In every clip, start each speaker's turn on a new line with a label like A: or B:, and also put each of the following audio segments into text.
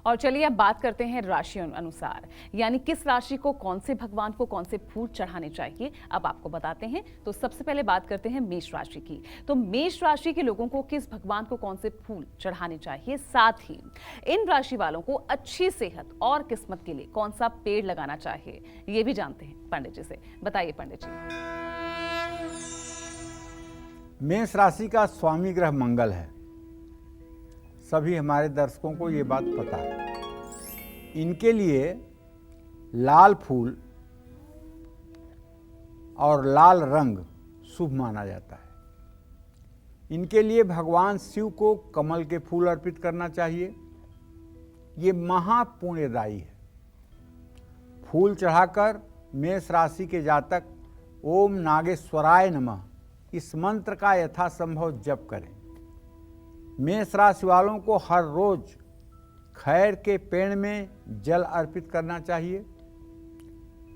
A: और चलिए अब बात करते हैं राशियों अनुसार, यानी किस राशि को कौन से भगवान को कौन से फूल चढ़ाने चाहिए, अब आपको बताते हैं। तो सबसे पहले बात करते हैं मेष राशि की। तो मेष राशि के लोगों को किस भगवान को कौन से फूल चढ़ाने चाहिए, साथ ही इन राशि वालों को अच्छी सेहत और किस्मत के लिए कौन सा पेड़ लगाना चाहिए, ये भी जानते हैं पंडित जी से। बताइए पंडित जी।
B: मेष राशि का स्वामी ग्रह मंगल है। सभी हमारे दर्शकों को ये बात पता है। इनके लिए लाल फूल और लाल रंग शुभ माना जाता है। इनके लिए भगवान शिव को कमल के फूल अर्पित करना चाहिए। ये महापुण्यदायी है। फूल चढ़ाकर मेष राशि के जातक ओम नागेश्वराय नमः इस मंत्र का यथासंभव जप करें। मेष राशि वालों को हर रोज खैर के पेड़ में जल अर्पित करना चाहिए।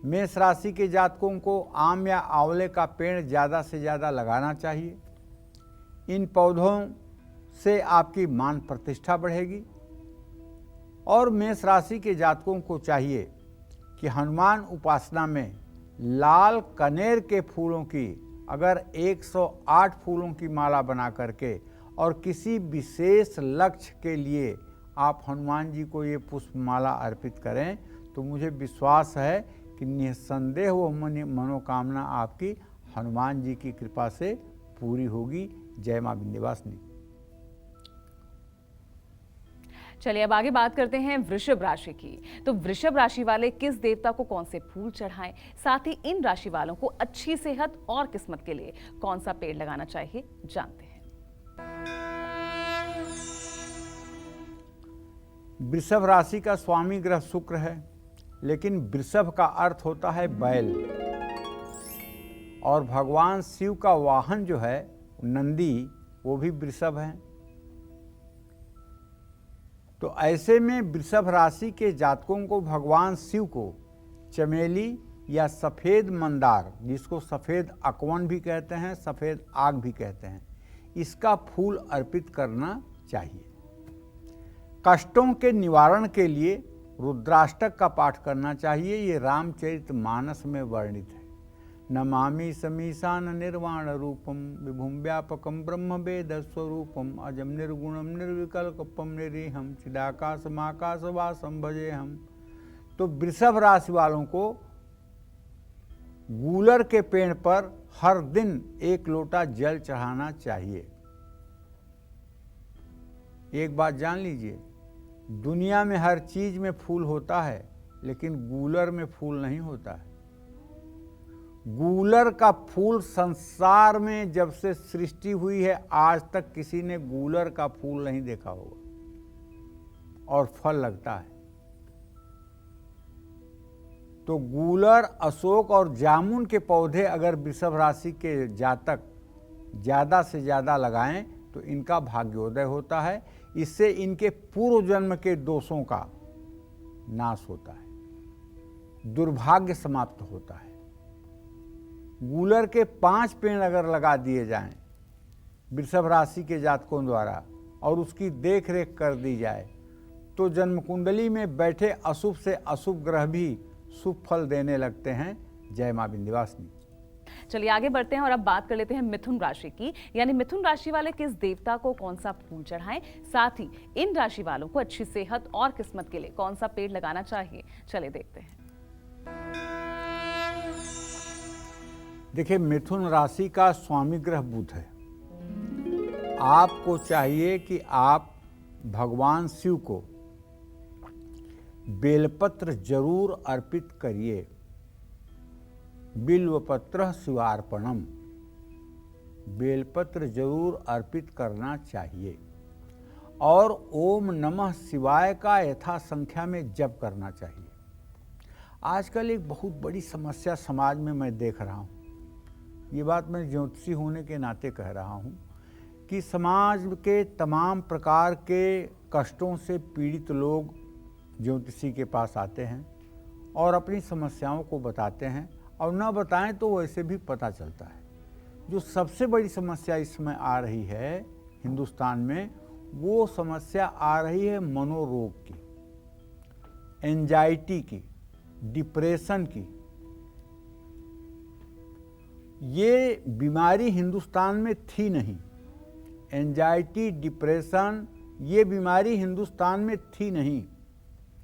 B: मेष राशि के जातकों को आम या आंवले का पेड़ ज़्यादा से ज़्यादा लगाना चाहिए। इन पौधों से आपकी मान प्रतिष्ठा बढ़ेगी। और मेष राशि के जातकों को चाहिए कि हनुमान उपासना में लाल कनेर के फूलों की अगर 108 फूलों की माला बना करके और किसी विशेष लक्ष्य के लिए आप हनुमान जी को ये पुष्पमाला अर्पित करें तो मुझे विश्वास है कि निसंदेह वो मनोकामना आपकी हनुमान जी की कृपा से पूरी होगी। जय मां विंध्यवासिनी।
A: चलिए अब आगे बात करते हैं वृषभ राशि की। तो वृषभ राशि वाले किस देवता को कौन से फूल चढ़ाएं, साथ ही इन राशि वालों को अच्छी सेहत और किस्मत के लिए कौन सा पेड़ लगाना चाहिए, जानते हैं।
B: वृषभ राशि का स्वामी ग्रह शुक्र है, लेकिन वृषभ का अर्थ होता है बैल, और भगवान शिव का वाहन जो है नंदी वो भी वृषभ है। तो ऐसे में वृषभ राशि के जातकों को भगवान शिव को चमेली या सफ़ेद मंदार, जिसको सफ़ेद अकवन भी कहते हैं, सफ़ेद आग भी कहते हैं, इसका फूल अर्पित करना चाहिए। कष्टों के निवारण के लिए रुद्राष्टक का पाठ करना चाहिए। ये रामचरितमानस में वर्णित है। नमामि समीशान निर्वाण रूपम विभुम व्यापकम ब्रह्म वेद स्वरूपम अजम निर्गुणम निर्विकल्पम निरीहम चिदाकाशमाकाशवासम भजे हम। तो वृषभ राशि वालों को गूलर के पेड़ पर हर दिन 1 लोटा जल चढ़ाना चाहिए। एक बात जान लीजिए, दुनिया में हर चीज में फूल होता है, लेकिन गूलर में फूल नहीं होता है। गूलर का फूल संसार में जब से सृष्टि हुई है आज तक किसी ने गूलर का फूल नहीं देखा होगा, और फल लगता है। तो गूलर, अशोक और जामुन के पौधे अगर वृषभ राशि के जातक ज़्यादा से ज़्यादा लगाएं तो इनका भाग्योदय होता है। इससे इनके पूर्व जन्म के दोषों का नाश होता है, दुर्भाग्य समाप्त होता है। गूलर के 5 पेड़ अगर लगा दिए जाएं वृषभ राशि के जातकों द्वारा और उसकी देख रेख कर दी जाए तो जन्म कुंडली में बैठे अशुभ से अशुभ ग्रह भी शुभ फल देने लगते हैं। जय मां विंध्यवासिनी।
A: चलिए आगे बढ़ते हैं और अब बात कर लेते हैं मिथुन राशि की। यानी मिथुन राशि वाले किस देवता को कौन सा फूल चढ़ाएं, साथ ही इन राशि वालों को अच्छी सेहत और किस्मत के लिए कौन सा पेड़ लगाना चाहिए, चलिए देखते हैं।
B: देखिए, मिथुन राशि का स्वामी ग्रह बुध है। आपको चाहिए कि आप भगवान शिव को बेलपत्र जरूर अर्पित करिए। बिल्वपत्र शिवार्पणम, बेलपत्र जरूर अर्पित करना चाहिए। और ओम नमः शिवाय का यथा संख्या में जप करना चाहिए। आजकल एक बहुत बड़ी समस्या समाज में मैं देख रहा हूँ, ये बात मैं ज्योतिषी होने के नाते कह रहा हूँ, कि समाज के तमाम प्रकार के कष्टों से पीड़ित लोग ज्योतिषी के पास आते हैं और अपनी समस्याओं को बताते हैं, और न बताएं तो वैसे भी पता चलता है। जो सबसे बड़ी समस्या इस समय आ रही है हिंदुस्तान में, वो समस्या आ रही है मनोरोग की। एंजाइटी की, डिप्रेशन की, ये बीमारी हिंदुस्तान में थी नहीं। एंजाइटी, डिप्रेशन, ये बीमारी हिंदुस्तान में थी नहीं।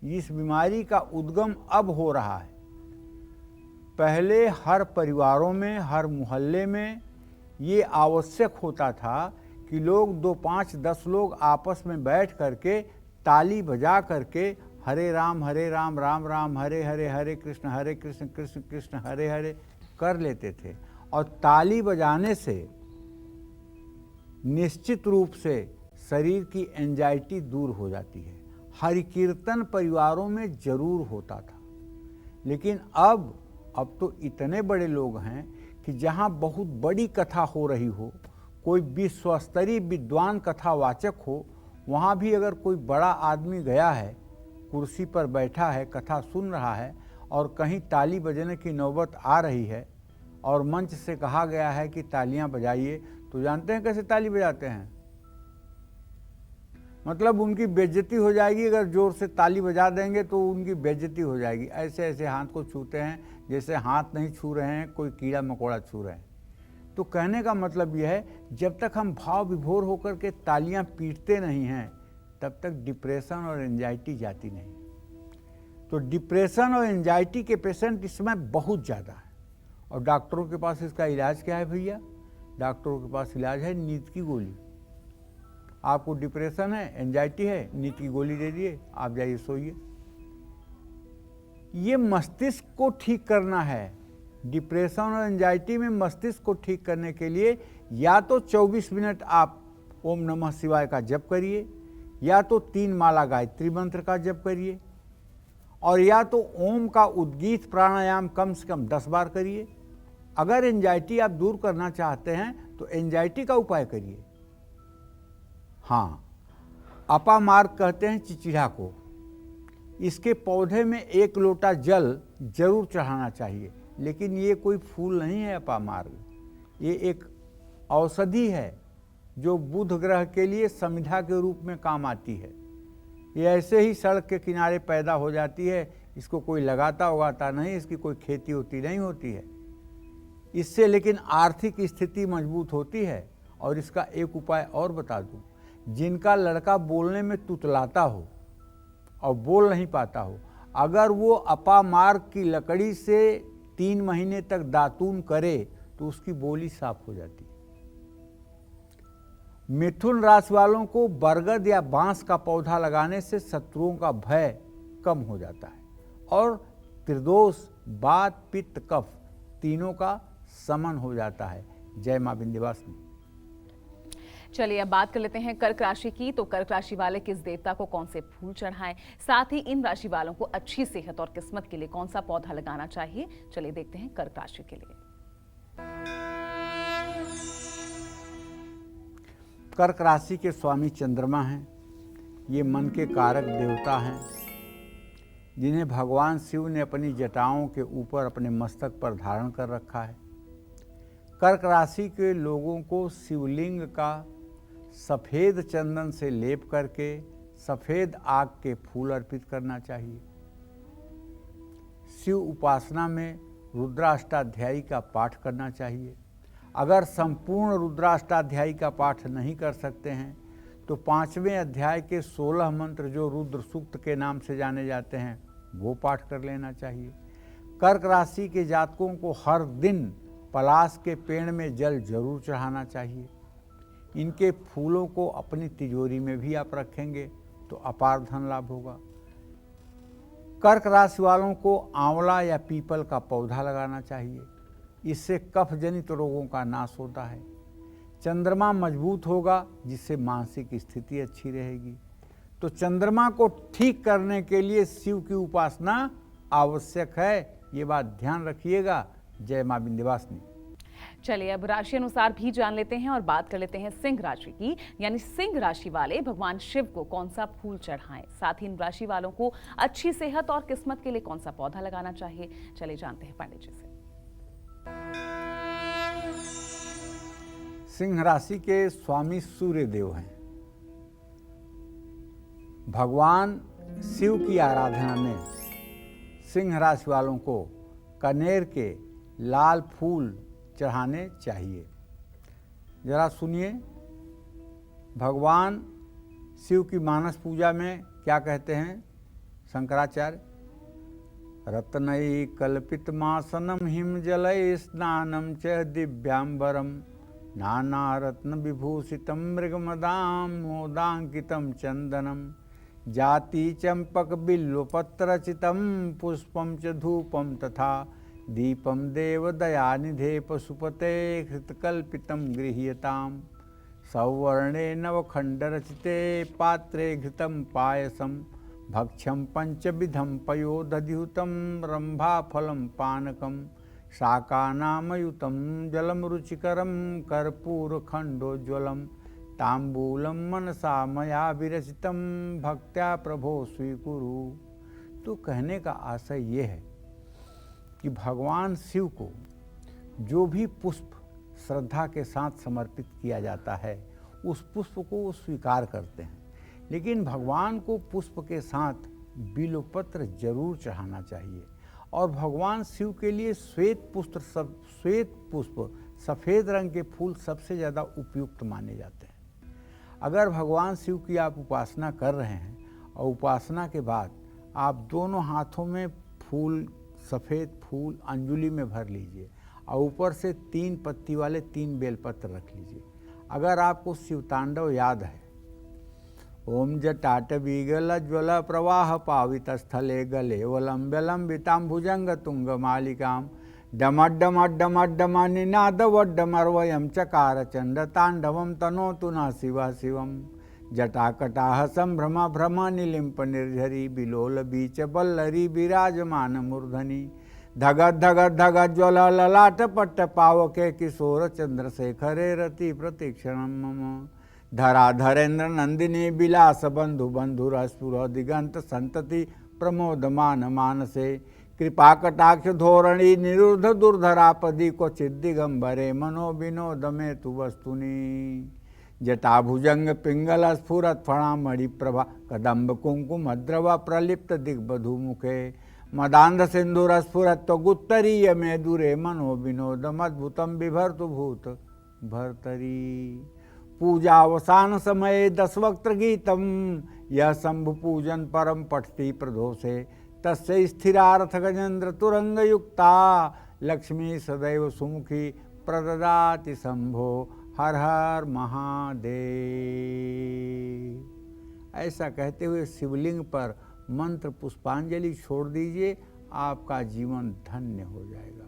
B: इस बीमारी का उद्गम अब हो रहा है। पहले हर परिवारों में, हर मोहल्ले में ये आवश्यक होता था कि लोग 2, 5, 10 लोग आपस में बैठ करके ताली बजा करके हरे राम राम राम हरे हरे, हरे कृष्ण कृष्ण कृष्ण हरे हरे कर लेते थे। और ताली बजाने से निश्चित रूप से शरीर की एंजाइटी दूर हो जाती है। हरि कीर्तन परिवारों में जरूर होता था, लेकिन अब तो इतने बड़े लोग हैं कि जहाँ बहुत बड़ी कथा हो रही हो, कोई विश्वस्तरीय विद्वान कथावाचक हो, वहाँ भी अगर कोई बड़ा आदमी गया है, कुर्सी पर बैठा है, कथा सुन रहा है और कहीं ताली बजाने की नौबत आ रही है और मंच से कहा गया है कि तालियां बजाइए, तो जानते हैं कैसे ताली बजाते हैं? मतलब उनकी बेइज्जती हो जाएगी। अगर जोर से ताली बजा देंगे तो उनकी बेइज्जती हो जाएगी। ऐसे ऐसे हाथ को छूते हैं जैसे हाथ नहीं छू रहे हैं, कोई कीड़ा मकोड़ा छू रहे हैं। तो कहने का मतलब यह है, जब तक हम भाव विभोर होकर के तालियां पीटते नहीं हैं, तब तक डिप्रेशन और एंजाइटी जाती नहीं। तो डिप्रेशन और एंजाइटी के पेशेंट इस समय बहुत ज़्यादा है। और डॉक्टरों के पास इसका इलाज क्या है भैया? डॉक्टरों के पास इलाज है नींद की गोली। आपको डिप्रेशन है, एंजाइटी है, नींद की गोली दे दिए, आप जाइए सोइए। ये मस्तिष्क को ठीक करना है। डिप्रेशन और एंजाइटी में मस्तिष्क को ठीक करने के लिए या तो 24 मिनट आप ओम नमः शिवाय का जप करिए, या तो 3 माला गायत्री मंत्र का जप करिए, और या तो ओम का उद्गीत प्राणायाम कम से कम 10 बार करिए। अगर एंजाइटी आप दूर करना चाहते हैं तो एंजाइटी का उपाय करिए। हाँ, अपामार्ग कहते हैं चिचिड़ा को। इसके पौधे में 1 लोटा जल जरूर चढ़ाना चाहिए, लेकिन ये कोई फूल नहीं है अपामार्ग। ये एक औषधि है जो बुध ग्रह के लिए समिधा के रूप में काम आती है। ये ऐसे ही सड़क के किनारे पैदा हो जाती है, इसको कोई लगाता उगाता नहीं, इसकी कोई खेती होती नहीं होती है। इससे लेकिन आर्थिक स्थिति मजबूत होती है। और इसका एक उपाय और बता दूं, जिनका लड़का बोलने में तुतलाता हो और बोल नहीं पाता हो, अगर वो अपामार्ग की लकड़ी से 3 महीने तक दातून करे तो उसकी बोली साफ हो जाती है। मिथुन राशि वालों को बरगद या बांस का पौधा लगाने से शत्रुओं का भय कम हो जाता है और त्रिदोष, वात, पित्त, कफ तीनों का समन हो जाता है। जय मां विंध्यवासिनी।
A: चलिए अब बात कर लेते हैं कर्क राशि की। तो कर्क राशि वाले किस देवता को कौन से फूल चढ़ाएं, साथ ही इन राशि वालों को अच्छी सेहत और किस्मत के लिए कौन सा पौधा लगाना चाहिए, चलिए देखते हैं कर्क राशि के लिए।
B: कर्क राशि के स्वामी चंद्रमा हैं। ये मन के कारक देवता हैं, जिन्हें भगवान शिव ने अपनी जटाओं के ऊपर अपने मस्तक पर धारण कर रखा है। कर्क राशि के लोगों को शिवलिंग का सफ़ेद चंदन से लेप करके सफ़ेद आग के फूल अर्पित करना चाहिए। शिव उपासना में रुद्राष्टाध्यायी का पाठ करना चाहिए। अगर संपूर्ण रुद्राष्टाध्यायी का पाठ नहीं कर सकते हैं तो 5वें अध्याय के 16 मंत्र जो रुद्र सूक्त के नाम से जाने जाते हैं वो पाठ कर लेना चाहिए। कर्क राशि के जातकों को हर दिन पलाश के पेड़ में जल जरूर चढ़ाना चाहिए। इनके फूलों को अपनी तिजोरी में भी आप रखेंगे तो अपार धन लाभ होगा। कर्क राशि वालों को आंवला या पीपल का पौधा लगाना चाहिए। इससे कफ जनित रोगों का नाश होता है। चंद्रमा मजबूत होगा, जिससे मानसिक स्थिति अच्छी रहेगी। तो चंद्रमा को ठीक करने के लिए शिव की उपासना आवश्यक है, ये बात ध्यान रखिएगा। जय मां विंध्यवासिनी।
A: चलिए अब राशि अनुसार भी जान लेते हैं और बात कर लेते हैं सिंह राशि की। यानी सिंह राशि वाले भगवान शिव को कौन सा फूल चढ़ाएं, साथ ही इन राशि वालों को अच्छी सेहत और किस्मत के लिए कौन सा पौधा लगाना चाहिए, चलिए जानते हैं पंडित जी से।
B: सिंह राशि के स्वामी सूर्य देव हैं। भगवान शिव की आराधना में सिंह राशि वालों को कनेर के लाल फूल चढ़ाने चाहिए। जरा सुनिए भगवान शिव की मानस पूजा में क्या कहते हैं शंकराचार्य। रत्नई कल्पितमासनम हिम जलय स्नानम च दिव्यांबरम नाना रत्न विभूषितम मृगमदाम मोदांकितम चंदनम जाति चंपक बिल्वपत्रचितम पुष्पम च धूपम तथा दीपम देवदयानिधे पशुपते हृतकल्पितम गृह्यताम सौवर्णे नवखंडरचिते पात्रे घृतं पायसम भक्ष्यं पंचविधं पयोदधिहुतं रंभाफलं पानकं शाकानामयुतं जलं रुचिकरं कर्पूरखण्डोज्ज्वलं ताम्बूलं मनसा मया विरचितं भक्त्या प्रभो स्वीकुरु। तो कहने का आशय ये है कि भगवान शिव को जो भी पुष्प श्रद्धा के साथ समर्पित किया जाता है उस पुष्प को वो स्वीकार करते हैं, लेकिन भगवान को पुष्प के साथ बिल्वपत्र जरूर चढ़ाना चाहिए। और भगवान शिव के लिए श्वेत पुष्प सफ़ेद रंग के फूल सबसे ज़्यादा उपयुक्त माने जाते हैं। अगर भगवान शिव की आप उपासना कर रहे हैं और उपासना के बाद आप दोनों हाथों में फूल सफ़ेद फूल अंजुलि में भर लीजिए और ऊपर से 3 पत्ती वाले 3 बेलपत्र रख लीजिए। अगर आपको शिवतांडव याद है, ओम जटाटवीगल ज्वल प्रवाह पावित स्थले गले वलंबितां भुजंग तुंग मालिकाम डमड्डम निनाद वड्डमर्वयं चकार चंड तांडवम तनोतु न शिव शिवम जटाकटाह संभ्रम भ्रम निलिंप निर्झरी बिलोल बीच बल्लरी विराजमान मूर्धनि धगत धगत धगत ज्वल ललाट पट्ट पावके किशोर चंद्रशेखरे रति प्रतीक्षणम मम धराधरेन्द्र नंदिनी विलास बंधु बंधुर स्फुर दिगंत संतति प्रमोदमान मानसे कृपा कटाक्ष धोरणी निरुद्ध दुर्धरापदी क्वचित दिगंबरे मनो विनोद में तु वस्तुनि जटाभुजंग पिंगल स्फुरत फणामणि प्रभा कदम्ब कुंकुम द्रव प्रलिप्त दिग्बधु मुखे मदांध सिंधुर स्फुरत गुत्तरीय में दूरे मनो विनोद मद्भुतम बिभर्तु भूत भर्तरी पूजावसान समय 10 वक्त्र गीतम यह शंभु पूजन परम पठती प्रदोषे तस्य स्थिरार्थ गजेंद्र तुरंग युक्ता लक्ष्मी सदैव सुमुखी प्रददाति शंभो हर हर महादेव। ऐसा कहते हुए शिवलिंग पर मंत्र पुष्पांजलि छोड़ दीजिए, आपका जीवन धन्य हो जाएगा,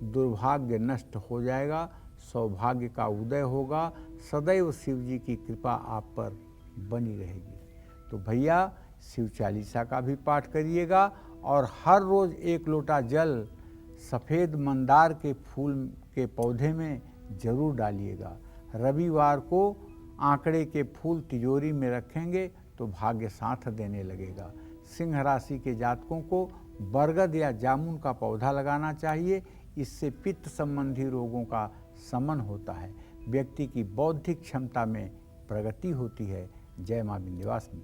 B: दुर्भाग्य नष्ट हो जाएगा, सौभाग्य का उदय होगा, सदैव शिव जी की कृपा आप पर बनी रहेगी। तो भैया शिव चालीसा का भी पाठ करिएगा और हर रोज़ 1 लोटा जल सफ़ेद मंदार के फूल के पौधे में जरूर डालिएगा। रविवार को आंकड़े के फूल तिजोरी में रखेंगे तो भाग्य साथ देने लगेगा। सिंह राशि के जातकों को बरगद या जामुन का पौधा लगाना चाहिए, इससे पित्त संबंधी रोगों का शमन होता है, व्यक्ति की बौद्धिक क्षमता में प्रगति होती है। जय मां विंध्यवासिनी।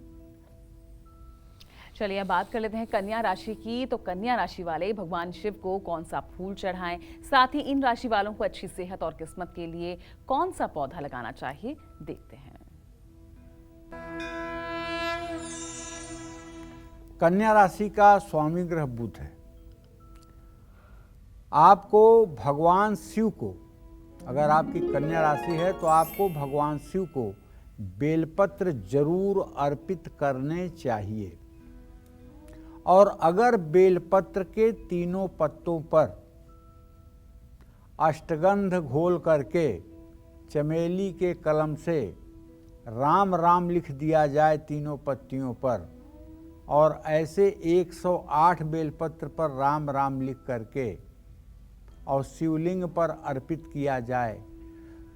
A: चलिए अब बात कर लेते हैं कन्या राशि की। तो कन्या राशि वाले भगवान शिव को कौन सा फूल चढ़ाएं, साथ ही इन राशि वालों को अच्छी सेहत और किस्मत के लिए कौन सा पौधा लगाना चाहिए, देखते हैं।
B: कन्या राशि का स्वामी ग्रह बुध है। आपको भगवान शिव को, अगर आपकी कन्या राशि है तो आपको भगवान शिव को बेलपत्र जरूर अर्पित करने चाहिए। और अगर बेलपत्र के 3 पत्तों पर अष्टगंध घोल करके चमेली के कलम से राम राम लिख दिया जाए 3 पत्तियों पर, और ऐसे 108 बेलपत्र पर राम राम लिख करके और शिवलिंग पर अर्पित किया जाए,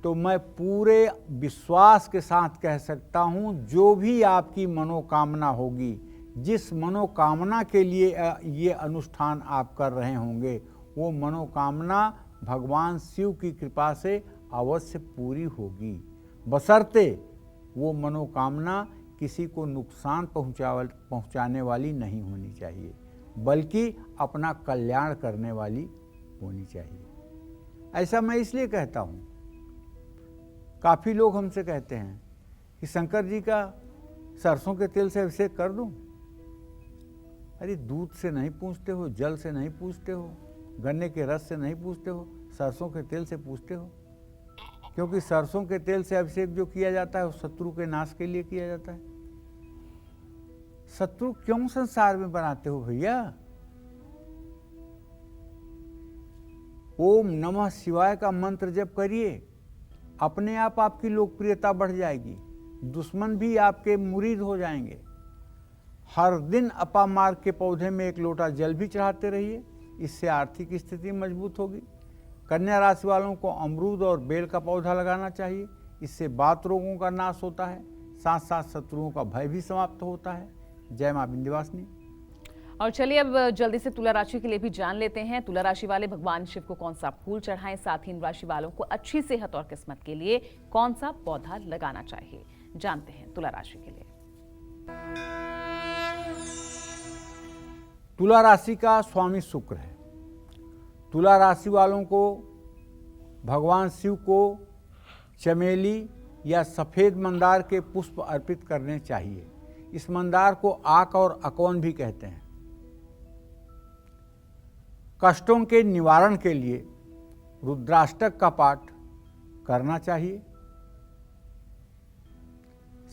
B: तो मैं पूरे विश्वास के साथ कह सकता हूँ जो भी आपकी मनोकामना होगी, जिस मनोकामना के लिए ये अनुष्ठान आप कर रहे होंगे, वो मनोकामना भगवान शिव की कृपा से अवश्य पूरी होगी, बशर्ते वो मनोकामना किसी को नुकसान पहुंचाने वाली नहीं होनी चाहिए, बल्कि अपना कल्याण करने वाली होनी चाहिए। ऐसा मैं इसलिए कहता हूँ, काफ़ी लोग हमसे कहते हैं कि शंकर जी का सरसों के तेल से अभिषेक कर दूं। अरे दूध से नहीं पूछते हो, जल से नहीं पूछते हो, गन्ने के रस से नहीं पूछते हो, सरसों के तेल से पूछते हो। क्योंकि सरसों के तेल से अभिषेक जो किया जाता है वो शत्रु के नाश के लिए किया जाता है। शत्रु क्यों संसार में बनाते हो भैया? ओम नमः शिवाय का मंत्र जप करिए, अपने आप आपकी लोकप्रियता बढ़ जाएगी, दुश्मन भी आपके मुरीद हो जाएंगे। हर दिन अपामार्ग के पौधे में 1 लोटा जल भी चढ़ाते रहिए, इससे आर्थिक स्थिति मजबूत होगी। कन्या राशि वालों को अमरूद और बेल का पौधा लगाना चाहिए, इससे बात रोगों का नाश होता है, साथ साथ शत्रुओं का भय भी समाप्त होता है। जय मां विंध्यवासिनी।
A: और चलिए अब जल्दी से तुला राशि के लिए भी जान लेते हैं। तुला राशि वाले भगवान शिव को कौन सा फूल चढ़ाएं, साथ ही इन राशि वालों को अच्छी सेहत और किस्मत के लिए कौन सा पौधा लगाना चाहिए, जानते हैं तुला राशि के लिए।
B: तुला राशि का स्वामी शुक्र है। तुला राशि वालों को भगवान शिव को चमेली या सफ़ेद मंदार के पुष्प अर्पित करने चाहिए। इस मंदार को आक और अकौन भी कहते हैं। कष्टों के निवारण के लिए रुद्राष्टक का पाठ करना चाहिए।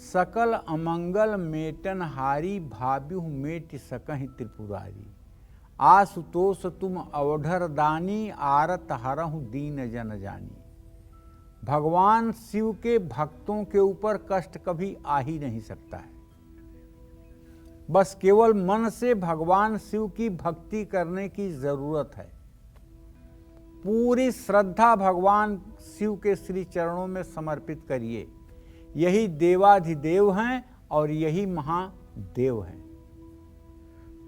B: सकल अमंगल मेटन हारी, भाब्यु मेट सकहि त्रिपुरारी। आशुतोष तुम अवधर दानी, आरत हरहु दीन जन जानी। भगवान शिव के भक्तों के ऊपर कष्ट कभी आ ही नहीं सकता है। बस केवल मन से भगवान शिव की भक्ति करने की जरूरत है। पूरी श्रद्धा भगवान शिव के श्री चरणों में समर्पित करिए। यही देवाधिदेव हैं और यही महादेव हैं।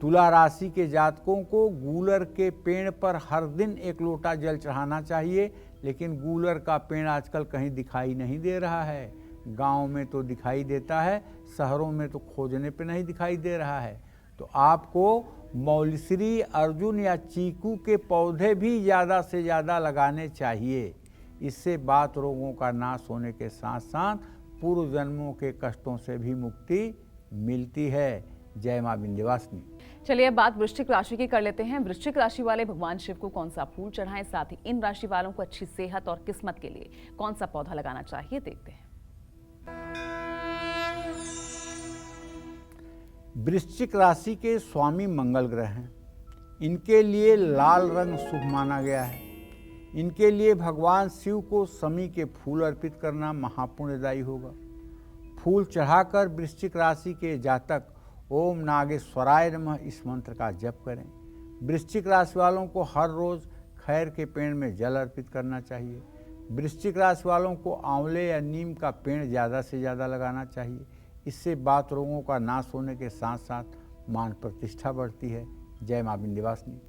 B: तुला राशि के जातकों को गूलर के पेड़ पर हर दिन 1 लोटा जल चढ़ाना चाहिए, लेकिन गूलर का पेड़ आजकल कहीं दिखाई नहीं दे रहा है। गांव में तो दिखाई देता है, शहरों में तो खोजने पे नहीं दिखाई दे रहा है। तो आपको मौलश्री, अर्जुन या चीकू के पौधे भी ज़्यादा से ज़्यादा लगाने चाहिए। इससे बात रोगों का नाश होने के साथ साथ पूर्व जन्मों के कष्टों से भी मुक्ति मिलती है। जय मां विंध्यवासिनी।
A: चलिए अब बात वृश्चिक राशि की कर लेते हैं। वृश्चिक राशि वाले भगवान शिव को कौन सा फूल चढ़ाएं, साथ ही इन राशि वालों को अच्छी सेहत और किस्मत के लिए कौन सा पौधा लगाना चाहिए, देखते हैं।
B: वृश्चिक राशि के स्वामी मंगल ग्रह हैं। इनके लिए लाल रंग शुभ माना गया है। इनके लिए भगवान शिव को समी के फूल अर्पित करना महापुण्यदायी होगा। फूल चढ़ाकर वृश्चिक राशि के जातक ओम नागेश्वराय नमः इस मंत्र का जप करें। वृश्चिक राशि वालों को हर रोज़ खैर के पेड़ में जल अर्पित करना चाहिए। वृश्चिक राशि वालों को आंवले या नीम का पेड़ ज़्यादा से ज़्यादा लगाना चाहिए। इससे बात रोगों का नाश होने के साथ साथ मान प्रतिष्ठा बढ़ती है। जय मां विंध्यवासिनी।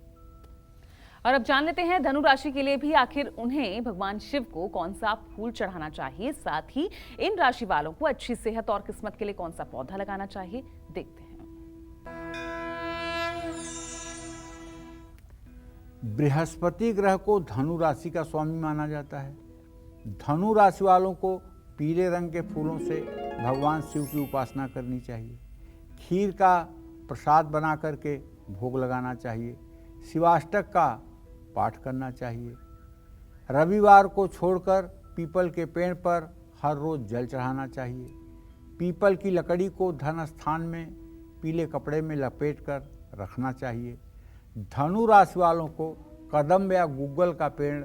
A: और अब जान लेते हैं धनु राशि के लिए भी आखिर उन्हें भगवान शिव को कौन सा फूल चढ़ाना चाहिए, साथ ही इन राशि वालों को अच्छी सेहत और किस्मत के लिए कौन सा पौधा लगाना चाहिए, देखते हैं।
B: बृहस्पति ग्रह को धनु राशि का स्वामी माना जाता है। धनु राशि वालों को पीले रंग के फूलों से भगवान शिव की उपासना करनी चाहिए। खीर का प्रसाद बना करके भोग लगाना चाहिए। शिवाष्टक का पाठ करना चाहिए। रविवार को छोड़कर पीपल के पेड़ पर हर रोज़ जल चढ़ाना चाहिए। पीपल की लकड़ी को धन स्थान में पीले कपड़े में लपेट कर रखना चाहिए। धनु राशि वालों को कदम या गूगल का पेड़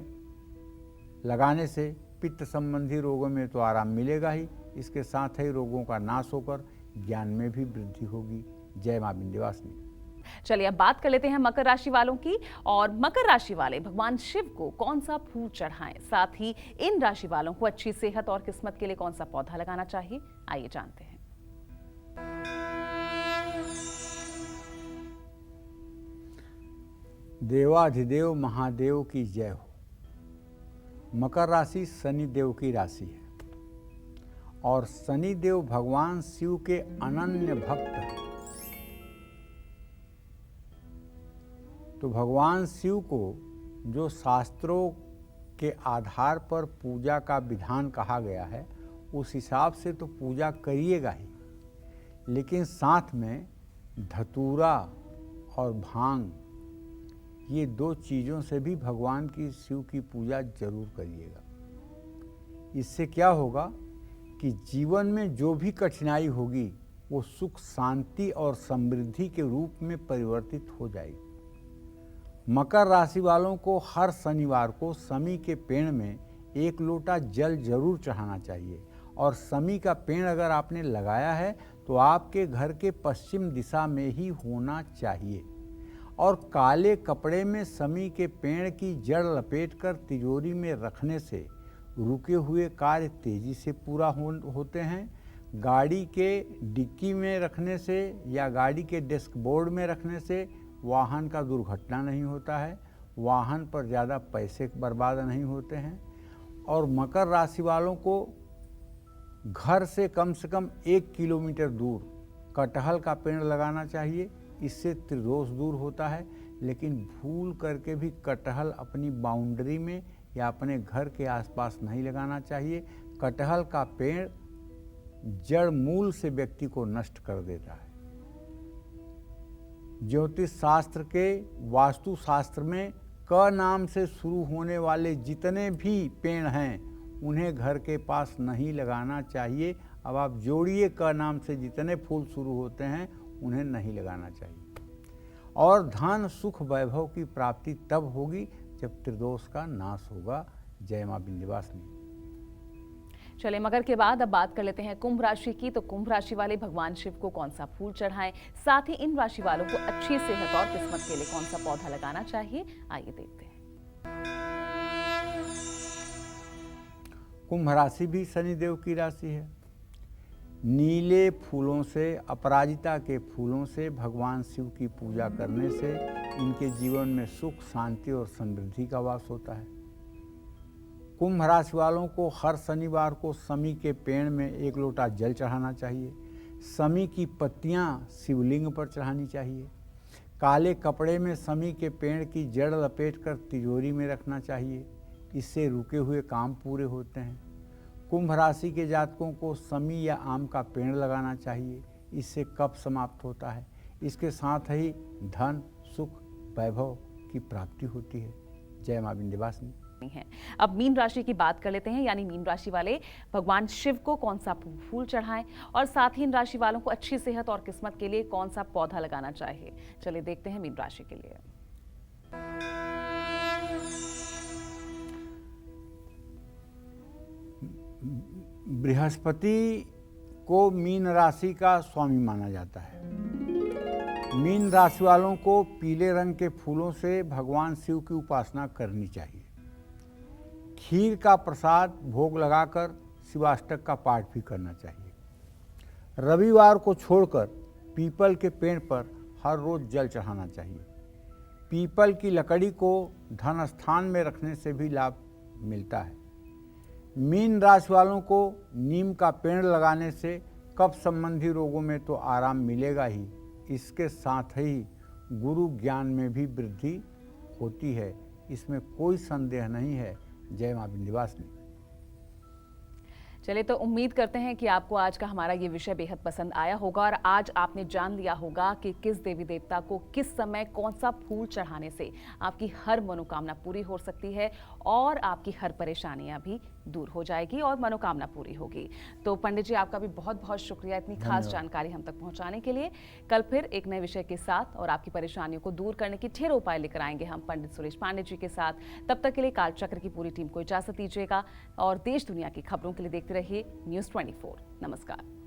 B: लगाने से पित्त संबंधी रोगों में तो आराम मिलेगा ही, इसके साथ ही रोगों का नाश होकर ज्ञान में भी वृद्धि होगी। जय मां विंध्यवासिनी।
A: चलिए अब बात कर लेते हैं मकर राशि वालों की। और मकर राशि वाले भगवान शिव को कौन सा फूल चढ़ाएं, साथ ही इन राशि वालों को अच्छी सेहत और किस्मत के लिए कौन सा पौधा लगाना चाहिए, आइए जानते हैं।
B: देवाधिदेव महादेव की जय हो। मकर राशि शनि देव की राशि है और शनिदेव भगवान शिव के अनन्य भक्त हैं। तो भगवान शिव को जो शास्त्रों के आधार पर पूजा का विधान कहा गया है, उस हिसाब से तो पूजा करिएगा ही, लेकिन साथ में धतूरा और भांग, ये दो चीज़ों से भी भगवान की शिव की पूजा जरूर करिएगा। इससे क्या होगा कि जीवन में जो भी कठिनाई होगी वो सुख, शांति और समृद्धि के रूप में परिवर्तित हो जाएगी। मकर राशि वालों को हर शनिवार को समी के पेड़ में 1 लोटा जल जरूर चढ़ाना चाहिए, और समी का पेड़ अगर आपने लगाया है तो आपके घर के पश्चिम दिशा में ही होना चाहिए, और काले कपड़े में समी के पेड़ की जड़ लपेटकर तिजोरी में रखने से रुके हुए कार्य तेजी से पूरा होते हैं। गाड़ी के डिक्की में रखने से या गाड़ी के डैशबोर्ड में रखने से वाहन का दुर्घटना नहीं होता है, वाहन पर ज़्यादा पैसे बर्बाद नहीं होते हैं। और मकर राशि वालों को घर से कम 1 किलोमीटर दूर कटहल का पेड़ लगाना चाहिए, इससे त्रिदोष दूर होता है। लेकिन भूल करके भी कटहल अपनी बाउंड्री में या अपने घर के आसपास नहीं लगाना चाहिए। कटहल का पेड़ जड़ मूल से व्यक्ति को नष्ट कर देता है। ज्योतिष शास्त्र के वास्तु शास्त्र में क नाम से शुरू होने वाले जितने भी पेड़ हैं उन्हें घर के पास नहीं लगाना चाहिए। अब आप जोड़िए, क नाम से जितने फूल शुरू होते हैं उन्हें नहीं लगाना चाहिए। और धन, सुख, वैभव की प्राप्ति तब होगी जब त्रिदोष का नाश होगा। जय मां विंध्यवासिनी।
A: चलिए, मकर के बाद अब बात कर लेते हैं कुंभ राशि की। तो कुंभ राशि वाले भगवान शिव को कौन सा फूल चढ़ाएं, साथ ही इन राशि वालों को अच्छी सेहत और किस्मत के लिए कौन सा पौधा लगाना चाहिए, आइए देखते हैं।
B: कुंभ राशि भी शनिदेव की राशि है। नीले फूलों से, अपराजिता के फूलों से भगवान शिव की पूजा करने से इनके जीवन में सुख, शांति और समृद्धि का वास होता है। कुंभ राशि वालों को हर शनिवार को समी के पेड़ में 1 लोटा जल चढ़ाना चाहिए। समी की पत्तियां शिवलिंग पर चढ़ानी चाहिए। काले कपड़े में समी के पेड़ की जड़ लपेटकर तिजोरी में रखना चाहिए, इससे रुके हुए काम पूरे होते हैं। कुंभ राशि के जातकों को समी या आम का पेड़ लगाना चाहिए, इससे कफ समाप्त होता है। इसके साथ ही धन, सुख, वैभव की प्राप्ति होती है। जय मां विंध्यवासिनी।
A: है। अब मीन राशि की बात कर लेते हैं, यानी मीन राशि वाले भगवान शिव को कौन सा फूल चढ़ाएं, और साथ ही इन राशि वालों को अच्छी सेहत और किस्मत के लिए कौन सा पौधा लगाना चाहिए। चलिए देखते हैं मीन राशि के लिए।
B: बृहस्पति को मीन राशि का स्वामी माना जाता है। मीन राशि वालों को पीले रंग के फूलों से भगवान शिव की उपासना करनी चाहिए। खीर का प्रसाद भोग लगाकर शिवाष्टक का पाठ भी करना चाहिए। रविवार को छोड़कर पीपल के पेड़ पर हर रोज जल चढ़ाना चाहिए। पीपल की लकड़ी को धन स्थान में रखने से भी लाभ मिलता है। मीन राशि वालों को नीम का पेड़ लगाने से कफ संबंधी रोगों में तो आराम मिलेगा ही, इसके साथ ही गुरु ज्ञान में भी वृद्धि होती है, इसमें कोई संदेह नहीं है। जय मां विंध्यवासिनी।
A: चलिए, तो उम्मीद करते हैं कि आपको आज का हमारा ये विषय बेहद पसंद आया होगा, और आज आपने जान लिया होगा कि किस देवी देवता को किस समय कौन सा फूल चढ़ाने से आपकी हर मनोकामना पूरी हो सकती है, और आपकी हर परेशानियां भी दूर हो जाएगी और मनोकामना पूरी होगी। तो पंडित जी, आपका भी बहुत बहुत शुक्रिया इतनी खास जानकारी हम तक पहुंचाने के लिए। कल फिर एक नए विषय के साथ और आपकी परेशानियों को दूर करने के ढेर उपाय लेकर आएंगे हम पंडित सुरेश पांडे जी के साथ। तब तक के लिए कालचक्र की पूरी टीम को इजाजत दीजिएगा, और देश दुनिया की खबरों के लिए देखते रहिए News 24। नमस्कार।